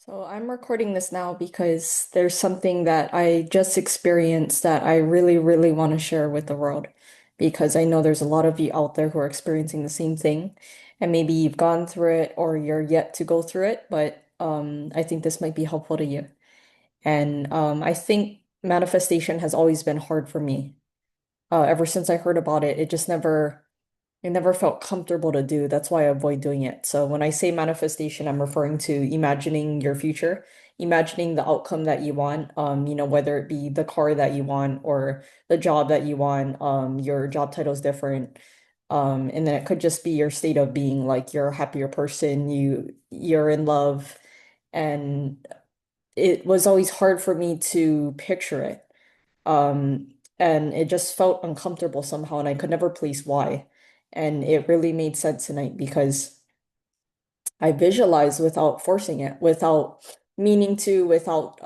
So I'm recording this now because there's something that I just experienced that I really, really want to share with the world because I know there's a lot of you out there who are experiencing the same thing, and maybe you've gone through it or you're yet to go through it, but I think this might be helpful to you. And I think manifestation has always been hard for me. Ever since I heard about it, it never felt comfortable to do. That's why I avoid doing it. So when I say manifestation, I'm referring to imagining your future, imagining the outcome that you want, whether it be the car that you want or the job that you want, your job title is different. And then it could just be your state of being, like you're a happier person, you're in love. And it was always hard for me to picture it. And it just felt uncomfortable somehow, and I could never place why. And it really made sense tonight because I visualize without forcing it, without meaning to, without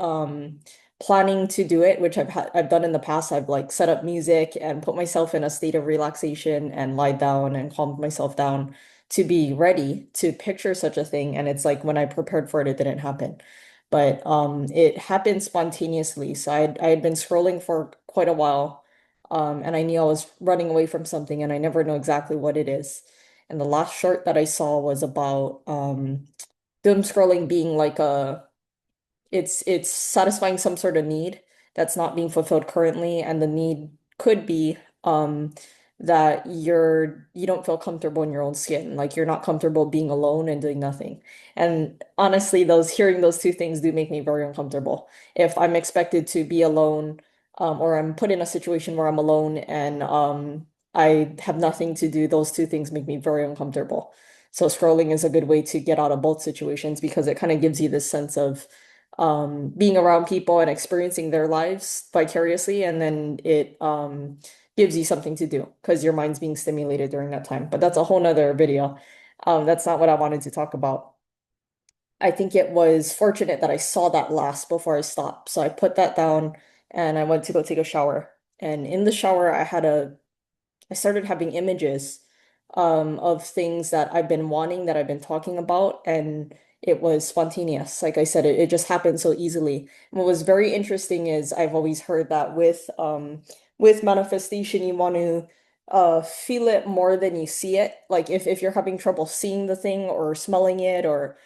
planning to do it, which I've done in the past. I've like set up music and put myself in a state of relaxation and lie down and calm myself down to be ready to picture such a thing. And it's like when I prepared for it, it didn't happen. But it happened spontaneously. So I had been scrolling for quite a while, and I knew I was running away from something, and I never know exactly what it is. And the last short that I saw was about doom scrolling being like it's satisfying some sort of need that's not being fulfilled currently, and the need could be that you don't feel comfortable in your own skin, like you're not comfortable being alone and doing nothing. And honestly, those hearing those two things do make me very uncomfortable. If I'm expected to be alone, or I'm put in a situation where I'm alone and I have nothing to do, those two things make me very uncomfortable. So scrolling is a good way to get out of both situations because it kind of gives you this sense of being around people and experiencing their lives vicariously, and then it gives you something to do because your mind's being stimulated during that time. But that's a whole nother video. That's not what I wanted to talk about. I think it was fortunate that I saw that last before I stopped. So I put that down and I went to go take a shower. And in the shower, I started having images of things that I've been wanting, that I've been talking about, and it was spontaneous. Like I said, it just happened so easily. And what was very interesting is I've always heard that with manifestation, you want to feel it more than you see it. Like if you're having trouble seeing the thing or smelling it or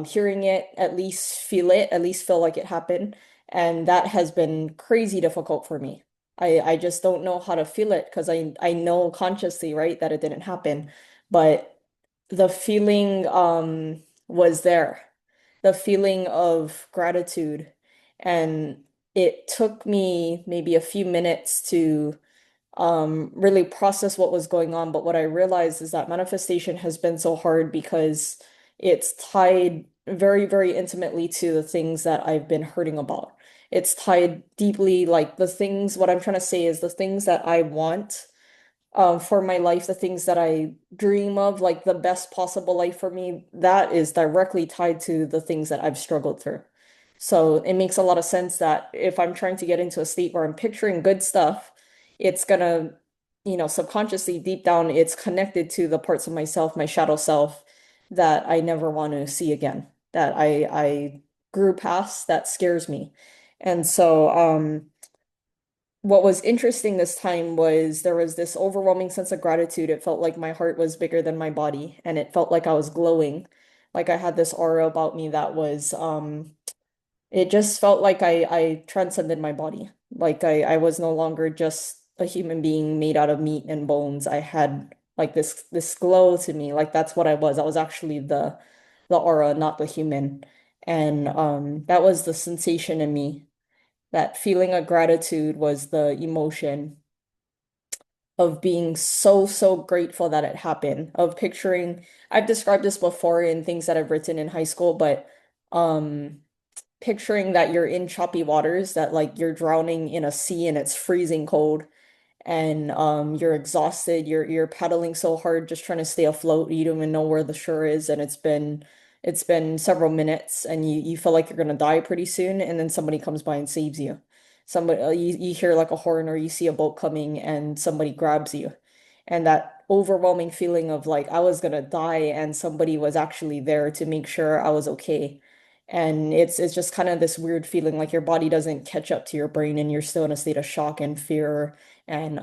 hearing it, at least feel it, at least feel like it happened. And that has been crazy difficult for me. I just don't know how to feel it because I know consciously, right, that it didn't happen. But the feeling was there. The feeling of gratitude. And it took me maybe a few minutes to really process what was going on. But what I realized is that manifestation has been so hard because it's tied very, very intimately to the things that I've been hurting about. It's tied deeply, like the things, what I'm trying to say is the things that I want for my life, the things that I dream of, like the best possible life for me, that is directly tied to the things that I've struggled through. So it makes a lot of sense that if I'm trying to get into a state where I'm picturing good stuff, it's gonna, subconsciously deep down, it's connected to the parts of myself, my shadow self, that I never want to see again, that I grew past, that scares me. And so, what was interesting this time was there was this overwhelming sense of gratitude. It felt like my heart was bigger than my body, and it felt like I was glowing. Like I had this aura about me that was, it just felt like I transcended my body. Like I was no longer just a human being made out of meat and bones. I had like this glow to me. Like that's what I was. I was actually the aura, not the human. And that was the sensation in me. That feeling of gratitude was the emotion of being so, so grateful that it happened, of picturing, I've described this before in things that I've written in high school, but um picturing that you're in choppy waters, that like you're drowning in a sea and it's freezing cold and you're exhausted, you're paddling so hard just trying to stay afloat, you don't even know where the shore is, and it's been several minutes and you feel like you're gonna die pretty soon, and then somebody comes by and saves you. Somebody you hear like a horn or you see a boat coming and somebody grabs you. And that overwhelming feeling of like I was gonna die and somebody was actually there to make sure I was okay. And it's just kind of this weird feeling like your body doesn't catch up to your brain and you're still in a state of shock and fear and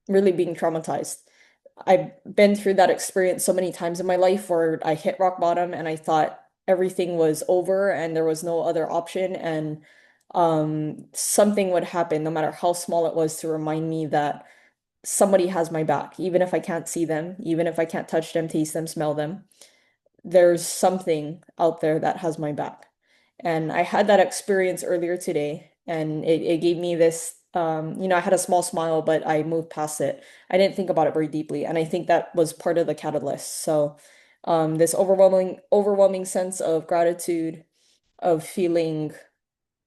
really being traumatized. I've been through that experience so many times in my life where I hit rock bottom and I thought everything was over and there was no other option, and something would happen no matter how small it was to remind me that somebody has my back, even if I can't see them, even if I can't touch them, taste them, smell them. There's something out there that has my back. And I had that experience earlier today, and it gave me this, I had a small smile, but I moved past it. I didn't think about it very deeply. And I think that was part of the catalyst. So, this overwhelming sense of gratitude, of feeling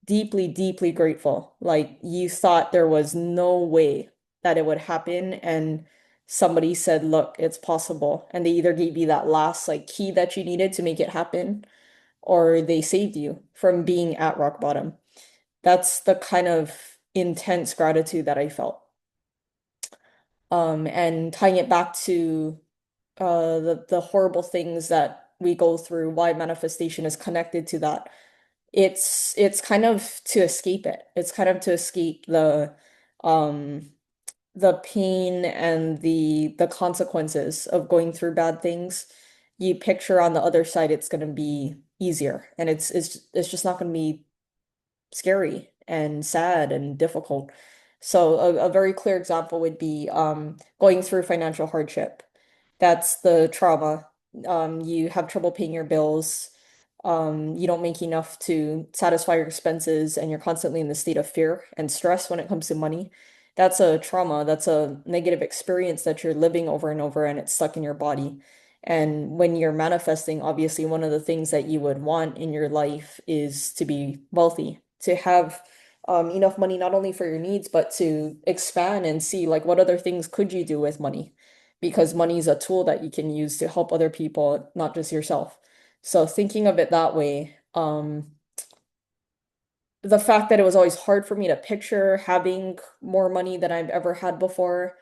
deeply, deeply grateful. Like you thought there was no way that it would happen, and somebody said, "Look, it's possible." And they either gave you that last like key that you needed to make it happen, or they saved you from being at rock bottom. That's the kind of intense gratitude that I felt. And tying it back to the horrible things that we go through, why manifestation is connected to that. It's kind of to escape it. It's kind of to escape um the pain and the consequences of going through bad things. You picture on the other side it's going to be easier, and it's just not going to be scary and sad and difficult. So a very clear example would be going through financial hardship. That's the trauma. You have trouble paying your bills. You don't make enough to satisfy your expenses, and you're constantly in the state of fear and stress when it comes to money. That's a trauma. That's a negative experience that you're living over and over, and it's stuck in your body. And when you're manifesting, obviously, one of the things that you would want in your life is to be wealthy, to have enough money not only for your needs, but to expand and see like what other things could you do with money, because money is a tool that you can use to help other people, not just yourself. So thinking of it that way, the fact that it was always hard for me to picture having more money than I've ever had before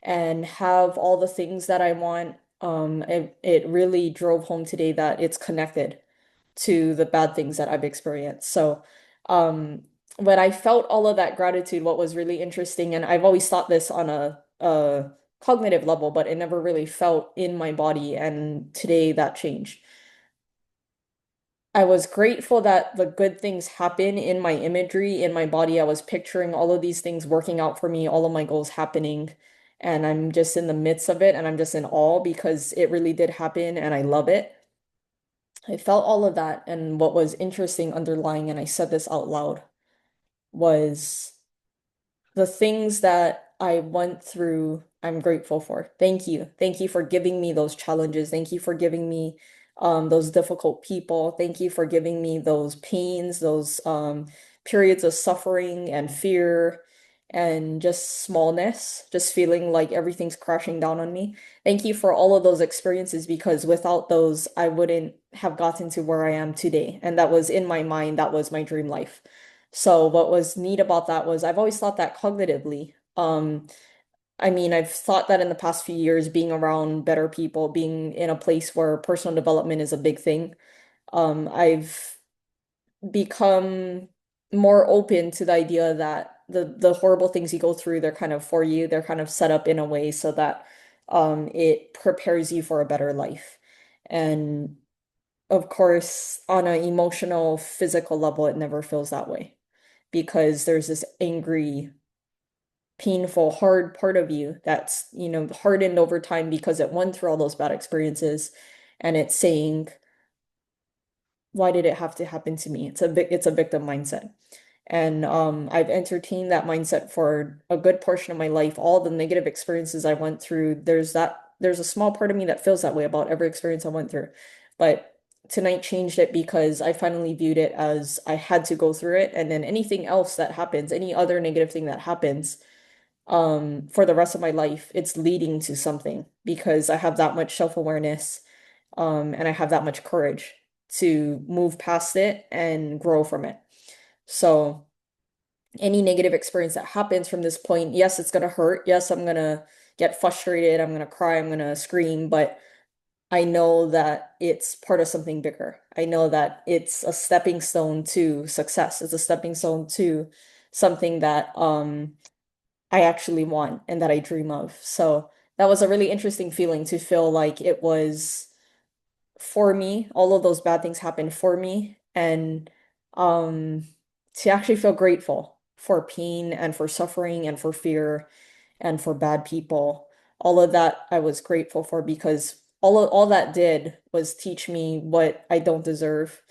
and have all the things that I want, it really drove home today that it's connected to the bad things that I've experienced. So, um, when I felt all of that gratitude, what was really interesting, and I've always thought this on a cognitive level, but it never really felt in my body, and today that changed. I was grateful that the good things happen in my imagery, in my body. I was picturing all of these things working out for me, all of my goals happening, and I'm just in the midst of it, and I'm just in awe because it really did happen, and I love it. I felt all of that, and what was interesting underlying, and I said this out loud, was the things that I went through, I'm grateful for. Thank you. Thank you for giving me those challenges. Thank you for giving me those difficult people. Thank you for giving me those pains, those periods of suffering and fear and just smallness, just feeling like everything's crashing down on me. Thank you for all of those experiences because without those, I wouldn't have gotten to where I am today. And that was in my mind, that was my dream life. So what was neat about that was I've always thought that cognitively. I mean, I've thought that in the past few years, being around better people, being in a place where personal development is a big thing, I've become more open to the idea that the horrible things you go through, they're kind of for you. They're kind of set up in a way so that it prepares you for a better life. And of course, on an emotional, physical level, it never feels that way because there's this angry, painful, hard part of you that's, hardened over time because it went through all those bad experiences, and it's saying, why did it have to happen to me? It's a victim mindset. And I've entertained that mindset for a good portion of my life. All the negative experiences I went through, there's a small part of me that feels that way about every experience I went through. But tonight changed it because I finally viewed it as I had to go through it. And then anything else that happens, any other negative thing that happens, for the rest of my life, it's leading to something because I have that much self-awareness, and I have that much courage to move past it and grow from it. So any negative experience that happens from this point, yes, it's gonna hurt. Yes, I'm gonna get frustrated. I'm gonna cry. I'm gonna scream. But I know that it's part of something bigger. I know that it's a stepping stone to success. It's a stepping stone to something that I actually want and that I dream of. So that was a really interesting feeling to feel like it was for me. All of those bad things happened for me, and um to actually feel grateful for pain and for suffering and for fear and for bad people. All of that I was grateful for because all that did was teach me what I don't deserve.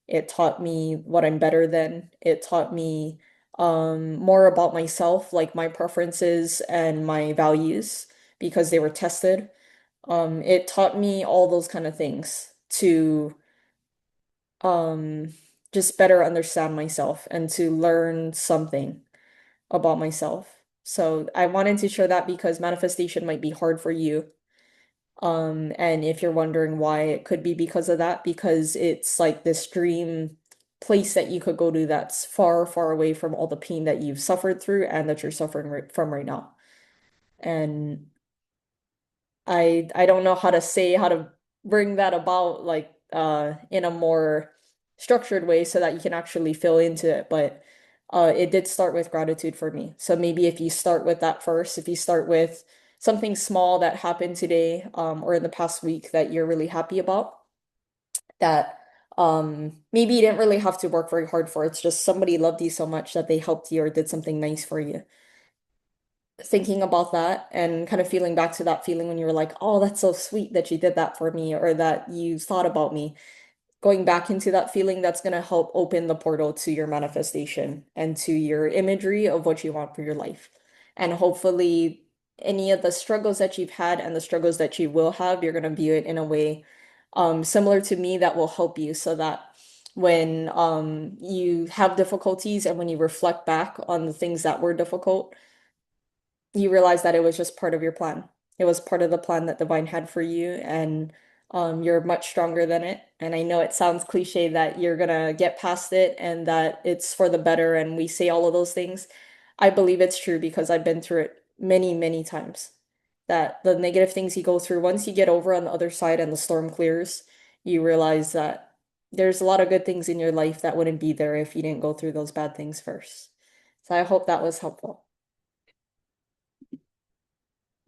It taught me what I'm better than. It taught me more about myself, like my preferences and my values, because they were tested. It taught me all those kind of things to um just better understand myself and to learn something about myself. So I wanted to share that because manifestation might be hard for you. And if you're wondering why, it could be because of that, because it's like this dream place that you could go to that's far, far away from all the pain that you've suffered through and that you're suffering from right now. And I don't know how to say how to bring that about like in a more structured way so that you can actually feel into it. But it did start with gratitude for me. So maybe if you start with that first, if you start with something small that happened today or in the past week that you're really happy about, that maybe you didn't really have to work very hard for. It's just somebody loved you so much that they helped you or did something nice for you. Thinking about that and kind of feeling back to that feeling when you were like, oh, that's so sweet that you did that for me or that you thought about me. Going back into that feeling, that's going to help open the portal to your manifestation and to your imagery of what you want for your life. And hopefully, any of the struggles that you've had and the struggles that you will have, you're going to view it in a way similar to me that will help you so that when you have difficulties and when you reflect back on the things that were difficult, you realize that it was just part of your plan. It was part of the plan that divine had for you, and you're much stronger than it. And I know it sounds cliche that you're gonna get past it and that it's for the better, and we say all of those things. I believe it's true because I've been through it many, many times. That the negative things you go through, once you get over on the other side and the storm clears, you realize that there's a lot of good things in your life that wouldn't be there if you didn't go through those bad things first. So I hope that was helpful.